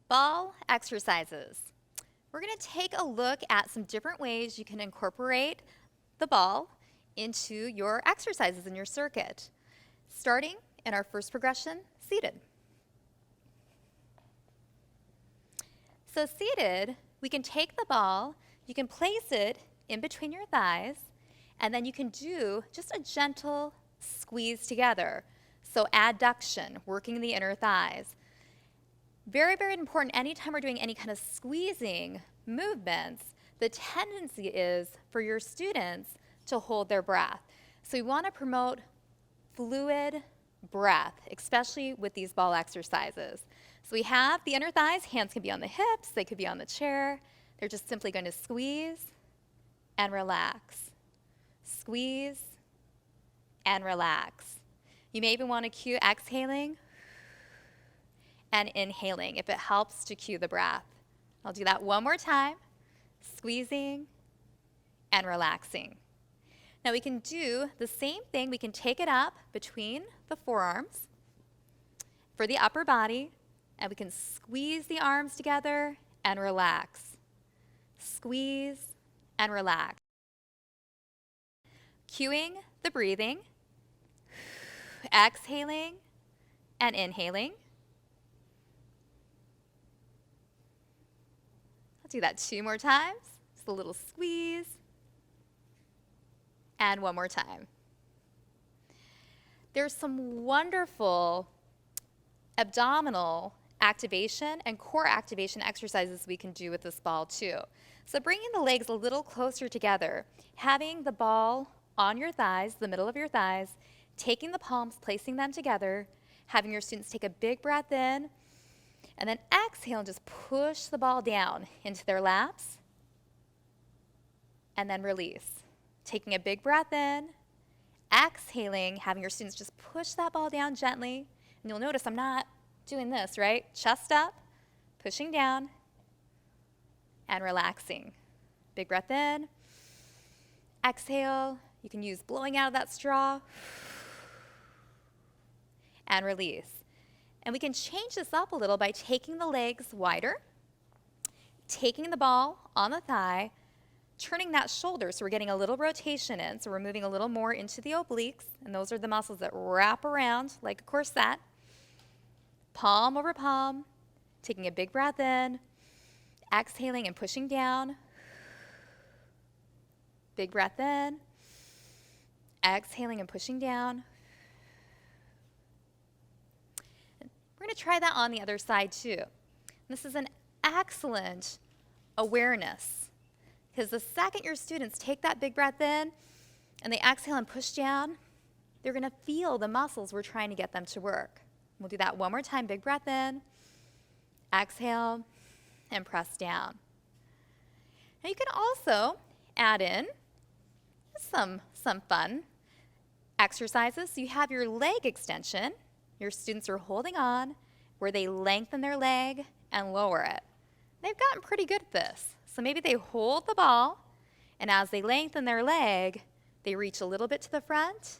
Ball exercises. We're going to take a look at some different ways you can incorporate the ball into your exercises in your circuit. Starting in our first progression, seated. So seated, we can take the ball, you can place it in between your thighs, and then you can do just a gentle squeeze together. So adduction, working the inner thighs. Very, very important anytime we're doing any kind of squeezing movements, the tendency is for your students to hold their breath. So we want to promote fluid breath, especially with these ball exercises. So we have the inner thighs, hands can be on the hips, they could be on the chair. They're just simply going to squeeze and relax. Squeeze and relax. You may even want to cue exhaling and inhaling if it helps to cue the breath. I'll do that one more time. Squeezing and relaxing. Now we can do the same thing. We can take it up between the forearms for the upper body, and we can squeeze the arms together and relax. Squeeze and relax. Cueing the breathing, exhaling and inhaling. I'll do that 2 more times. Just a little squeeze. And 1 more time. There's some wonderful abdominal activation and core activation exercises we can do with this ball too. So bringing the legs a little closer together, having the ball on your thighs, the middle of your thighs, taking the palms, placing them together, having your students take a big breath in, and then exhale and just push the ball down into their laps, and then release. Taking a big breath in, exhaling, having your students just push that ball down gently. And you'll notice I'm not doing this, right? Chest up, pushing down, and relaxing. Big breath in, exhale. You can use blowing out of that straw, and release. And we can change this up a little by taking the legs wider, taking the ball on the thigh, turning that shoulder so we're getting a little rotation in. So we're moving a little more into the obliques, and those are the muscles that wrap around like a corset. Palm over palm, taking a big breath in, exhaling and pushing down. Big breath in, exhaling and pushing down. We're going to try that on the other side too. This is an excellent awareness, because the second your students take that big breath in and they exhale and push down, they're going to feel the muscles we're trying to get them to work. We'll do that one more time. Big breath in, exhale, and press down. Now you can also add in some fun exercises. So you have your leg extension. Your students are holding on where they lengthen their leg and lower it. They've gotten pretty good at this. So maybe they hold the ball, and as they lengthen their leg, they reach a little bit to the front,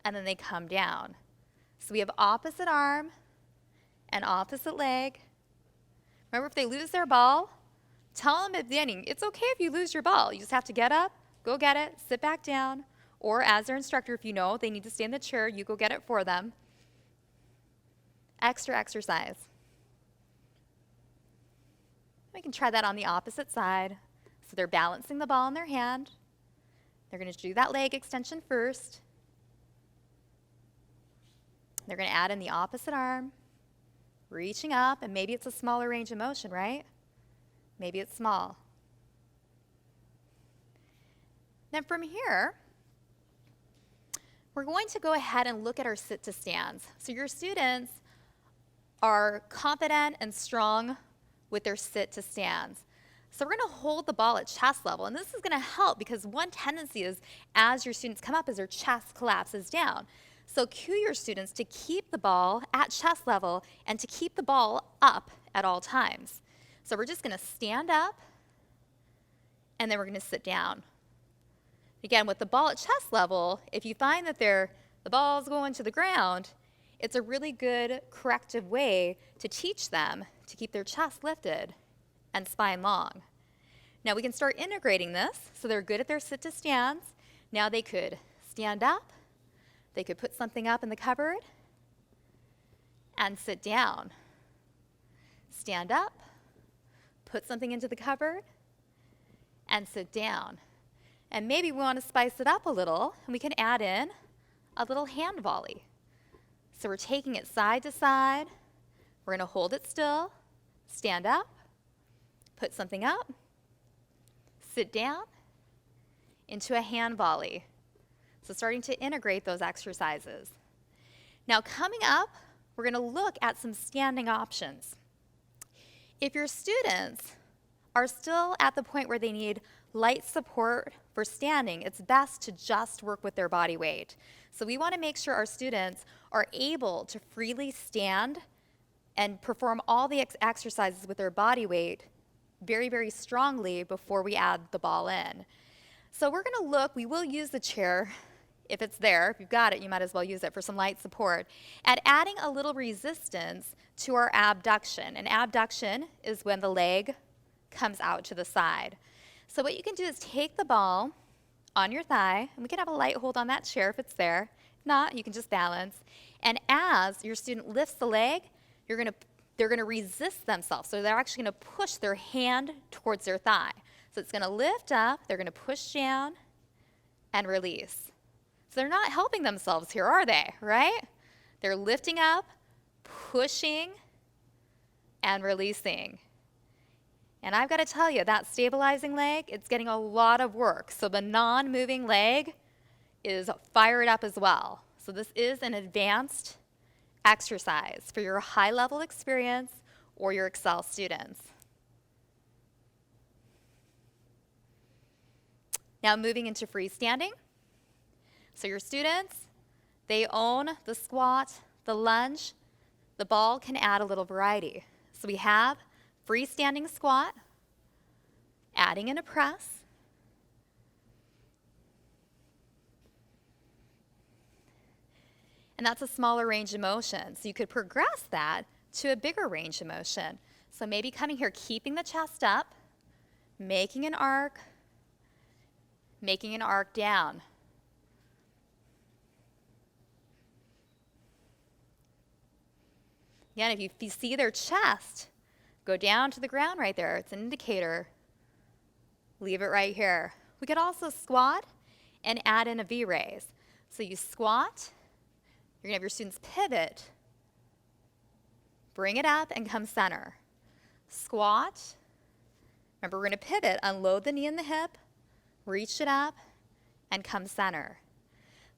and then they come down. So we have opposite arm and opposite leg. Remember, if they lose their ball, tell them at the beginning, it's okay if you lose your ball. You just have to get up, go get it, sit back down, or as their instructor, if you know they need to stay in the chair, you go get it for them. Extra exercise. We can try that on the opposite side. So they're balancing the ball in their hand. They're going to do that leg extension first. They're going to add in the opposite arm, reaching up, and maybe it's a smaller range of motion, right? Maybe it's small. Then from here, we're going to go ahead and look at our sit to stands. So your students are confident and strong with their sit to stands. So we're going to hold the ball at chest level, and this is going to help because one tendency is as your students come up is their chest collapses down. So cue your students to keep the ball at chest level and to keep the ball up at all times. So we're just going to stand up, and then we're going to sit down. Again, with the ball at chest level, if you find that the ball is going to the ground, it's a really good corrective way to teach them to keep their chest lifted and spine long. Now we can start integrating this so they're good at their sit to stands. Now they could stand up, they could put something up in the cupboard and sit down. Stand up, put something into the cupboard and sit down. And maybe we want to spice it up a little and we can add in a little hand volley. So we're taking it side to side, we're going to hold it still, stand up, put something up, sit down, into a hand volley. So starting to integrate those exercises. Now coming up, we're going to look at some standing options. If your students are still at the point where they need light support for standing, it's best to just work with their body weight. So we want to make sure our students are able to freely stand and perform all the exercises with their body weight very, very strongly before we add the ball in. So we're going to look, we will use the chair if it's there. If you've got it, you might as well use it for some light support, at adding a little resistance to our abduction. And abduction is when the leg comes out to the side. So what you can do is take the ball on your thigh, and we can have a light hold on that chair if it's there. If not, you can just balance. And as your student lifts the leg, they're going to resist themselves. So they're actually going to push their hand towards their thigh. So it's going to lift up, they're going to push down, and release. So they're not helping themselves here, are they? Right? They're lifting up, pushing, and releasing. And I've got to tell you, that stabilizing leg, it's getting a lot of work. So the non-moving leg is fired up as well. So this is an advanced exercise for your high-level experience or your Excel students. Now moving into freestanding. So your students, they own the squat, the lunge. The ball can add a little variety. So we have freestanding squat, adding in a press, and that's a smaller range of motion. So you could progress that to a bigger range of motion. So maybe coming here, keeping the chest up, making an arc down. Again, if you see their chest go down to the ground right there, it's an indicator. Leave it right here. We could also squat and add in a V-raise. So you squat, you're going to have your students pivot, bring it up and come center. Squat, remember we're going to pivot, unload the knee and the hip, reach it up, and come center.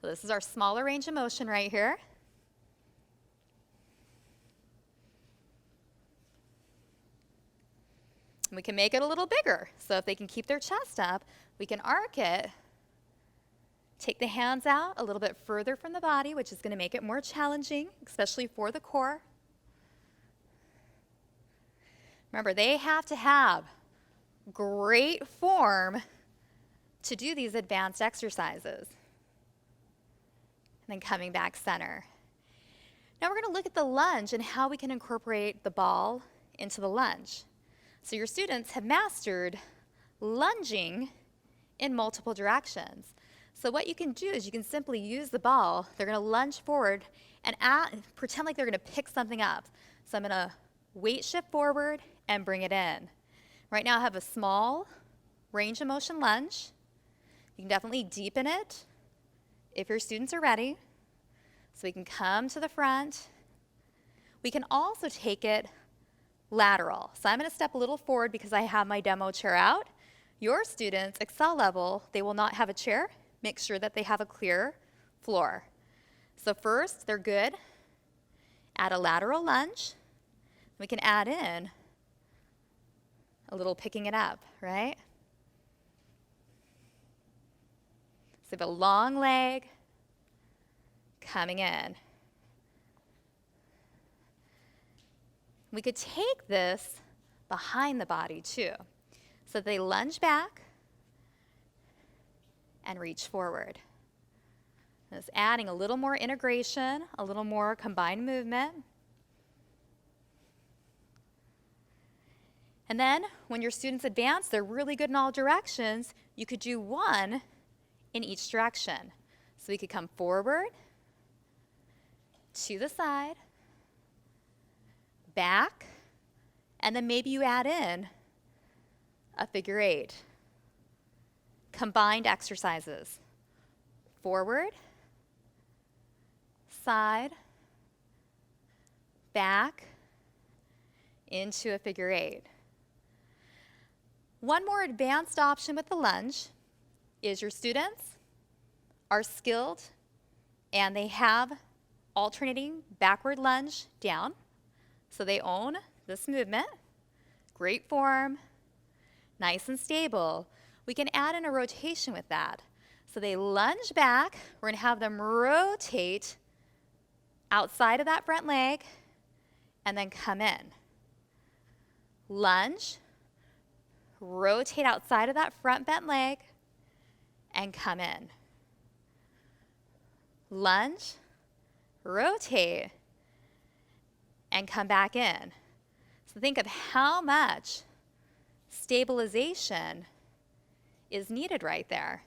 So this is our smaller range of motion right here. We can make it a little bigger. So if they can keep their chest up, we can arc it, take the hands out a little bit further from the body, which is going to make it more challenging, especially for the core. Remember, they have to have great form to do these advanced exercises. And then coming back center. Now we're going to look at the lunge and how we can incorporate the ball into the lunge. So your students have mastered lunging in multiple directions. So what you can do is you can simply use the ball. They're going to lunge forward and pretend like they're going to pick something up. So I'm going to weight shift forward and bring it in. Right now I have a small range of motion lunge. You can definitely deepen it if your students are ready. So we can come to the front. We can also take it lateral. So I'm going to step a little forward because I have my demo chair out. Your students, Excel level, they will not have a chair. Make sure that they have a clear floor. So first, they're good. Add a lateral lunge. We can add in a little picking it up, right? So we have a long leg coming in. We could take this behind the body too. So they lunge back and reach forward. Just adding a little more integration, a little more combined movement. And then when your students advance, they're really good in all directions, you could do one in each direction. So we could come forward, to the side, back, and then maybe you add in a figure 8. Combined exercises. Forward, side, back, into a figure 8. One more advanced option with the lunge is your students are skilled and they have alternating backward lunge down. So they own this movement. Great form, nice and stable. We can add in a rotation with that. So they lunge back. We're going to have them rotate outside of that front leg and then come in. Lunge, rotate outside of that front bent leg and come in. Lunge, rotate, and come back in. So think of how much stabilization is needed right there.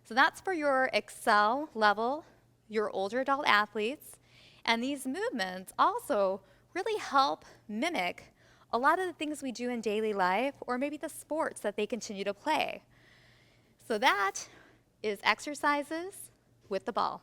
So that's for your Excel level, your older adult athletes. And these movements also really help mimic a lot of the things we do in daily life, or maybe the sports that they continue to play. So that is exercises with the ball.